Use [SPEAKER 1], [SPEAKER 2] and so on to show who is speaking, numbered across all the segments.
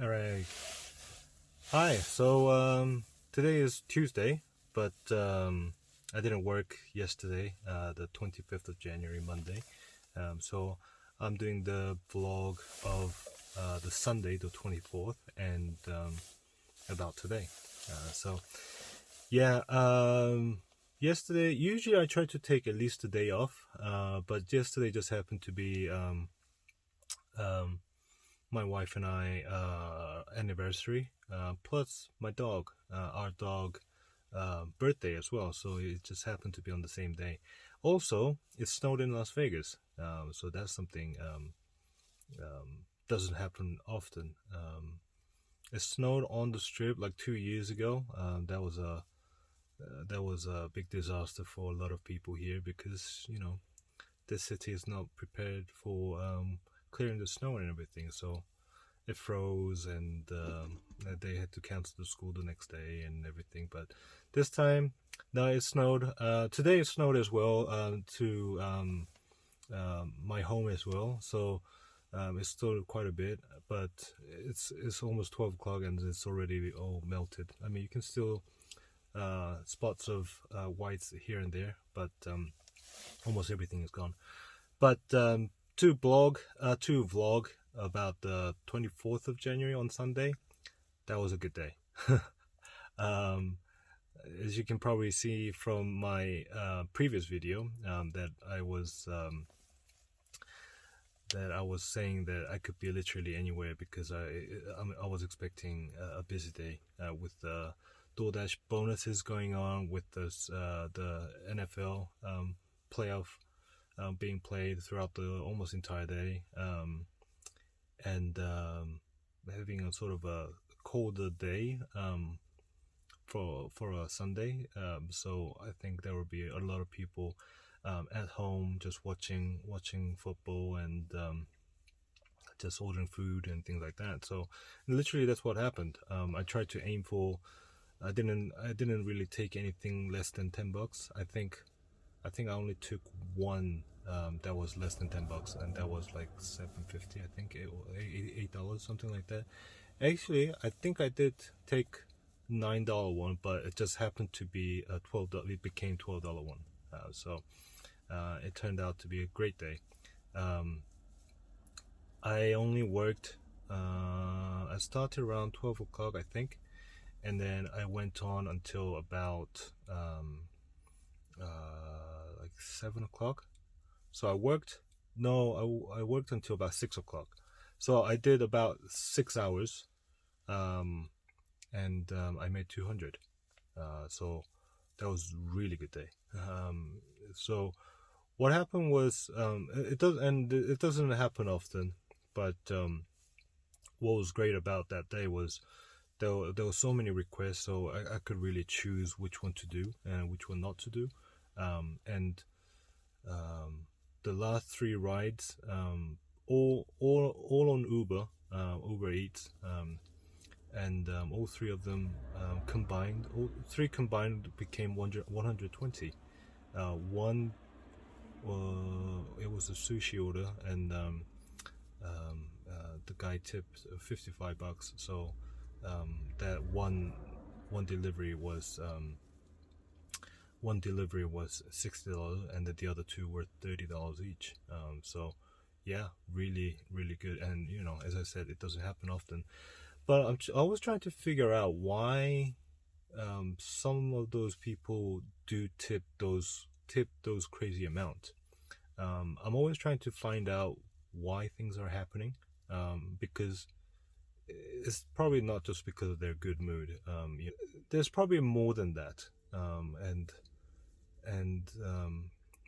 [SPEAKER 1] All right. Hi. Today is Tuesday, but I didn't work yesterday, the 25th of January, Monday. So I'm doing the vlog of the Sunday, the 24th, and about today. So yeah, yesterday, usually I try to take at least a day off, but yesterday just happened to be um, my wife and I anniversary, plus my dog, our dog birthday as well. So it just happened to be on the same day. Also, it snowed in Las Vegas, so that's something doesn't happen often. It snowed on the strip like 2 years ago. That was a big disaster for a lot of people here because the city is not prepared for clearing the snow and everything. So it froze and they had to cancel the school the next day and everything. But this time, no, it snowed. Today it snowed as well to my home as well. So it's still quite a bit, but it's almost 12 o'clock and it's already all melted. I mean, you can still spots of whites here and there, but almost everything is gone. But to vlog about the 24th of January on Sunday, that was a good day. um, as you can probably see from my previous video, that I was saying that I could be literally anywhere because I was expecting a busy day with the Doordash bonuses going on, with the NFL playoff being played throughout the almost entire day, and having a sort of a colder day for a Sunday. So I think there will be a lot of people at home just watching football and just ordering food and things like that. So literally that's what happened. I tried to aim for. I didn't really take anything less than $10. I think I only took one that was less than $10, and that was like $7.50. I think $8, something like that. Actually, I think I did take $9 one, but it just happened to be a $12. It became $12 one. So it turned out to be a great day. Um, I only worked. I started around 12 o'clock, I think, and then I went on until about like 7 o'clock. So I worked. No, I worked until about 6 o'clock. So I did about 6 hours, um, and I made 200. So that was a really good day. So what happened was it doesn't happen often, but what was great about that day was there were so many requests, so I could really choose which one to do and which one not to do, and um, the last three rides, all on Uber Eats, and all three of them all three combined became 120. One, it was a sushi order, and the guy tipped $55. So that one delivery was $60, and the other two were $30 each. So yeah, really really good. And as I said, it doesn't happen often, but I was trying to figure out why some of those people do tip those crazy amounts. I'm always trying to find out why things are happening, because it's probably not just because of their good mood. There's probably more than that. And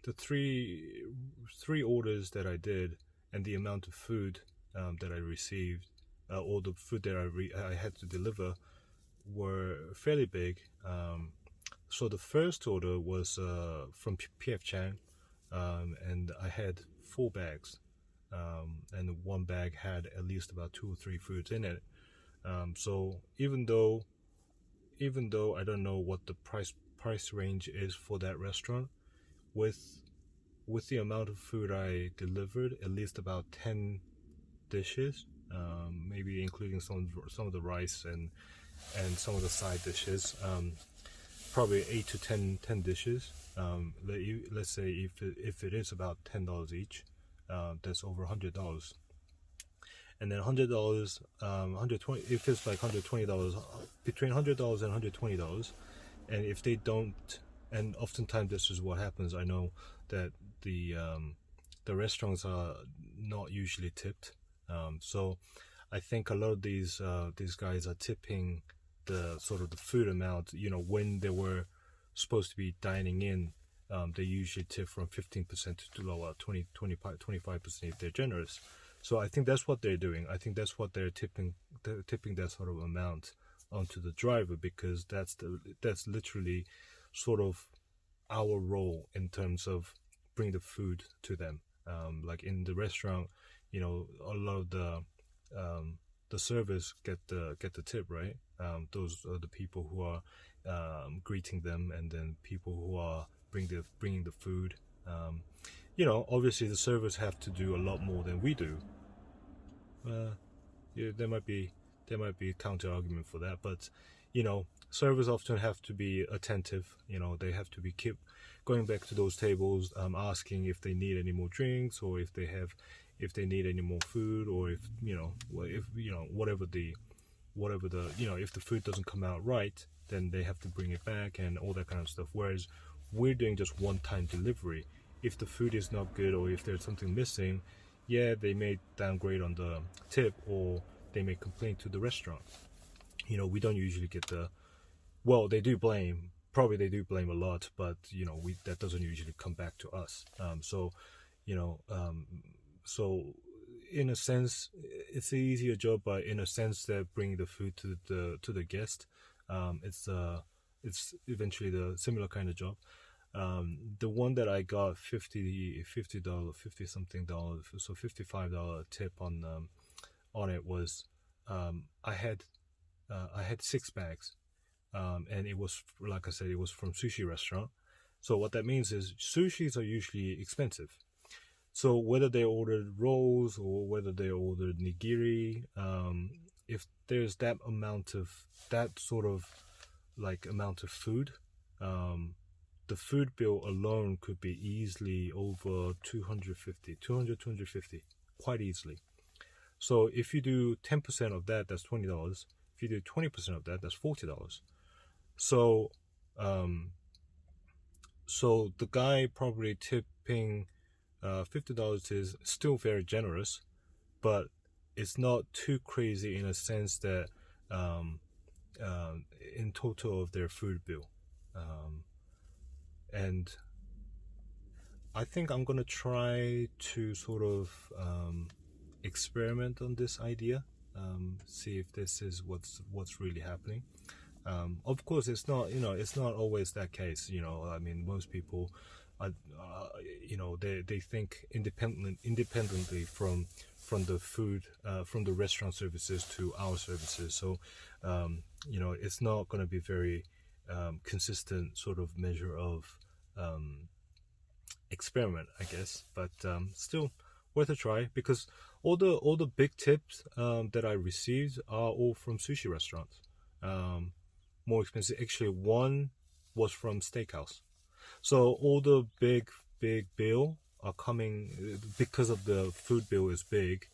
[SPEAKER 1] the three orders that I did, and the amount of food that I received, or the food that I had to deliver, were fairly big. So the first order was from PF Chang, and I had 4 bags, and one bag had at least about 2 or 3 foods in it. So even though I don't know what the price range is for that restaurant, with the amount of food I delivered, at least about 10 dishes, maybe including some of the rice and some of the side dishes. Probably 8 to 10 dishes. Let's say if it is about $10 each, that's over $100. And then $100, 120. If it's like $120, between $100 and $120, and if they don't, and oftentimes this is what happens. I know that the restaurants are not usually tipped, so I think a lot of these guys are tipping the sort of the food amount. When they were supposed to be dining in, they usually tip from 15% to lower 25% if they're generous. So I think that's what they're doing. I think that's what they're tipping that sort of amount onto the driver, because that's literally sort of our role in terms of bring the food to them. Like in the restaurant, a lot of the servers get the tip, right? Those are the people who are greeting them, and then people who are bringing the food. Obviously the servers have to do a lot more than we do. Yeah, there might be a counter argument for that, but servers often have to be attentive. They have to keep going back to those tables, asking if they need any more drinks, or if they need any more food, or if whatever the if the food doesn't come out right, then they have to bring it back and all that kind of stuff. Whereas we're doing just one-time delivery. If the food is not good, or if there's something missing, yeah, they may downgrade on the tip, or they may complain to the restaurant. We don't usually get they do blame. Probably they do blame a lot, but that doesn't usually come back to us. So in a sense, it's an easier job, but in a sense that bringing the food to the guest, it's eventually the similar kind of job. The one that I got $50 something dollars, so $55 tip on it was, I had 6 bags, and it was, like I said, it was from sushi restaurant. So what that means is sushis are usually expensive. So whether they ordered rolls or whether they ordered nigiri, if there's that sort of amount of food, the food bill alone could be easily over 250, quite easily. So if you do 10% of that, that's $20. If you do 20% of that, that's $40. So, so the guy probably tipping $50 is still very generous, but it's not too crazy in a sense that in total of their food bill. And I think I'm gonna try to sort of experiment on this idea, see if this is what's really happening. Of course, it's not always that case. I mean, most people are, they think independently from the food, from the restaurant services to our services. So it's not going to be very consistent sort of measure of experiment, I guess, but still worth a try, because all the big tips that I received are all from sushi restaurants. More expensive, actually. One was from steakhouse. So all the big bill are coming because of the food bill is big.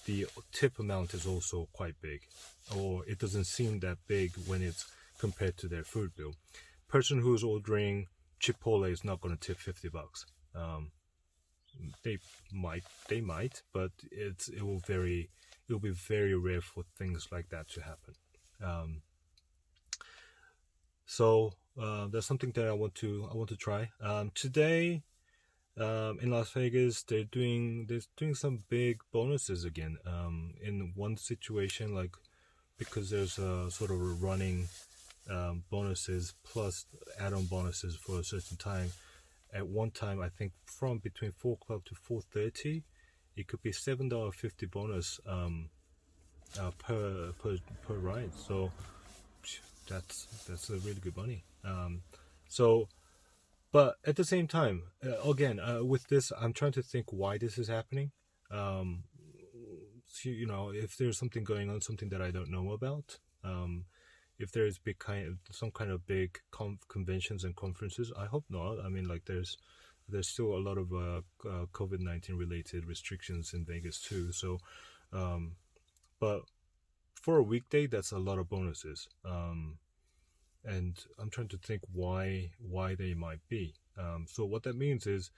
[SPEAKER 1] The tip amount is also quite big, or it doesn't seem that big when it's compared to their food bill. Person who's ordering Chipotle is not going to tip $50. They might, but it will be very rare for things like that to happen. So that's something that I want to try. Today, in Las Vegas, they're doing some big bonuses again. In one situation, like, because there's a sort of a running bonuses plus add-on bonuses for a certain time. At one time, I think from between 4 o'clock to 4:30, it could be $7.50 bonus per ride. So that's a really good money. But at the same time, again, with this, I'm trying to think why this is happening. if there's something going on, something that I don't know about, if there's some kind of big conventions and conferences. I hope not. I mean, like there's still a lot of COVID-19 related restrictions in Vegas too. So, but for a weekday, that's a lot of bonuses. And I'm trying to think why they might be. So what that means is,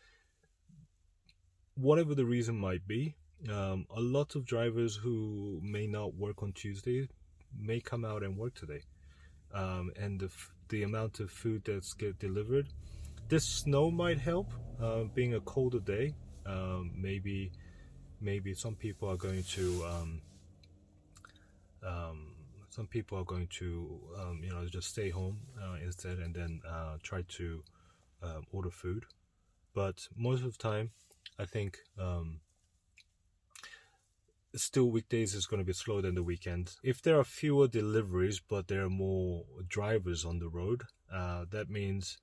[SPEAKER 1] whatever the reason might be, a lot of drivers who may not work on Tuesday may come out and work today. And the amount of food that's get delivered, this snow might help. Being a colder day, maybe some people are going to just stay home instead, and then try to order food. But most of the time, I think still weekdays is going to be slower than the weekend. If there are fewer deliveries but there are more drivers on the road, that means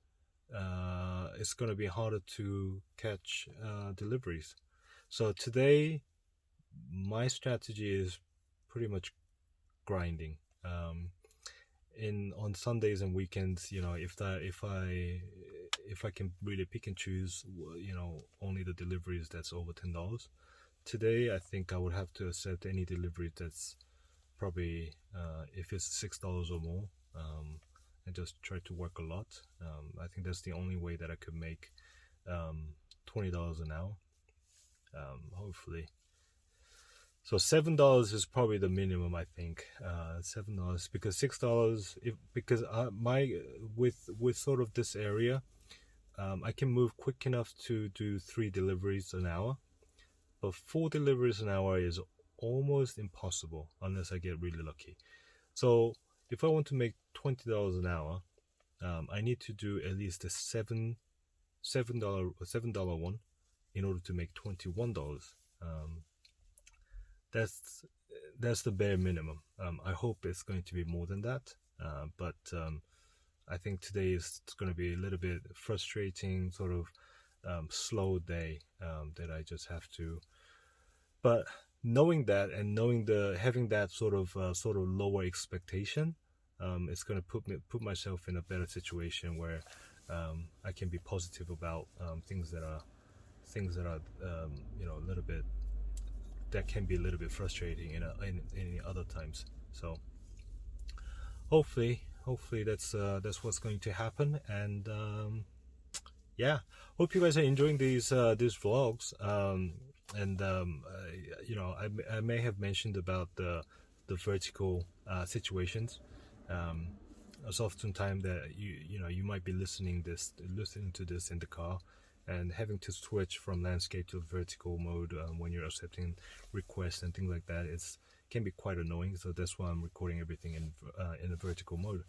[SPEAKER 1] it's going to be harder to catch deliveries. So today, my strategy is pretty much grinding. On Sundays and weekends, if I can really pick and choose, only the deliveries that's over $10. Today, I think I would have to accept any delivery that's probably if it's $6 or more, and just try to work a lot. I think that's the only way that I could make $20 an hour, hopefully. So $7 is probably the minimum, I think. $7 because $6 with sort of this area, I can move quick enough to do 3 deliveries an hour, but 4 deliveries an hour is almost impossible unless I get really lucky. So if I want to make $20 an hour, I need to do at least a $7 one in order to make $21. That's the bare minimum. I hope it's going to be more than that, but I think today is going to be a little bit frustrating, sort of slow day that I just have to. But knowing that and having that sort of lower expectation, it's going to put myself in a better situation where I can be positive about things that are a little bit, that can be a little bit frustrating in other times. So hopefully that's what's going to happen. And yeah, hope you guys are enjoying these vlogs. And I may have mentioned about the vertical situations. It's often time that you might be listening to this in the car, and having to switch from landscape to vertical mode when you're accepting requests and things like that, can be quite annoying. So that's why I'm recording everything in a vertical mode.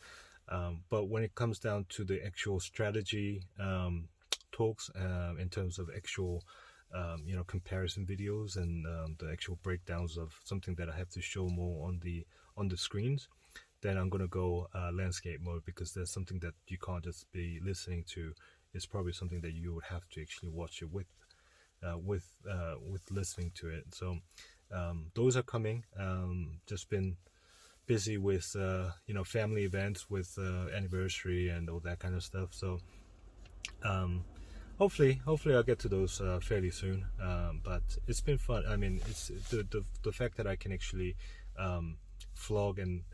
[SPEAKER 1] But when it comes down to the actual strategy talks, in terms of actual comparison videos and the actual breakdowns of something that I have to show more on the screens, then I'm gonna go landscape mode, because there's something that you can't just be listening to. It's probably something that you would have to actually watch it with listening to it. So those are coming. Just been busy with family events, with anniversary and all that kind of stuff. So hopefully I'll get to those fairly soon. But it's been fun. I mean, it's the fact that I can actually vlog, and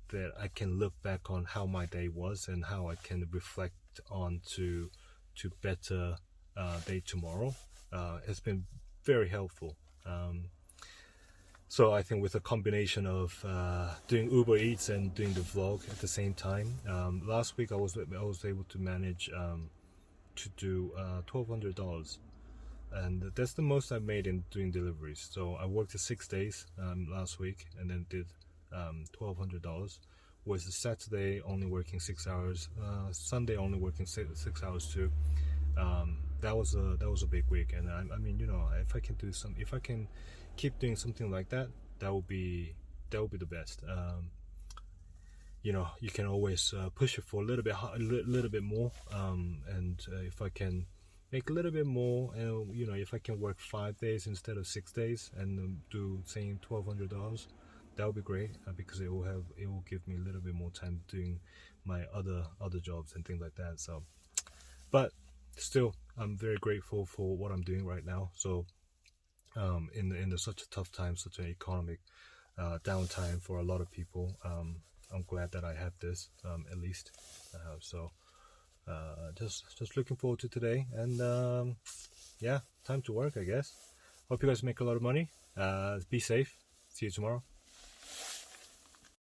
[SPEAKER 1] that I can look back on how my day was and how I can reflect on to better day tomorrow, has been very helpful. So I think with a combination of doing Uber Eats and doing the vlog at the same time, last week I was able to manage to do $1,200, and that's the most I've made in doing deliveries. So I worked 6 days last week, and then did $1,200. Was Saturday only working 6 hours, Sunday only working 6 hours too. That was a big week, and I mean, if I can keep doing something like that, that would be the best. You can always push it for a little bit more, and if I can make a little bit more, and if I can work 5 days instead of 6 days and do saying $1,200, that would be great, because it will give me a little bit more time doing my other jobs and things like that. So, but still, I'm very grateful for what I'm doing right now. So, in such a tough time, such an economic downtime for a lot of people, I'm glad that I have this, at least. So just looking forward to today, and yeah, time to work, I guess. Hope you guys make a lot of money. Be safe. See you tomorrow.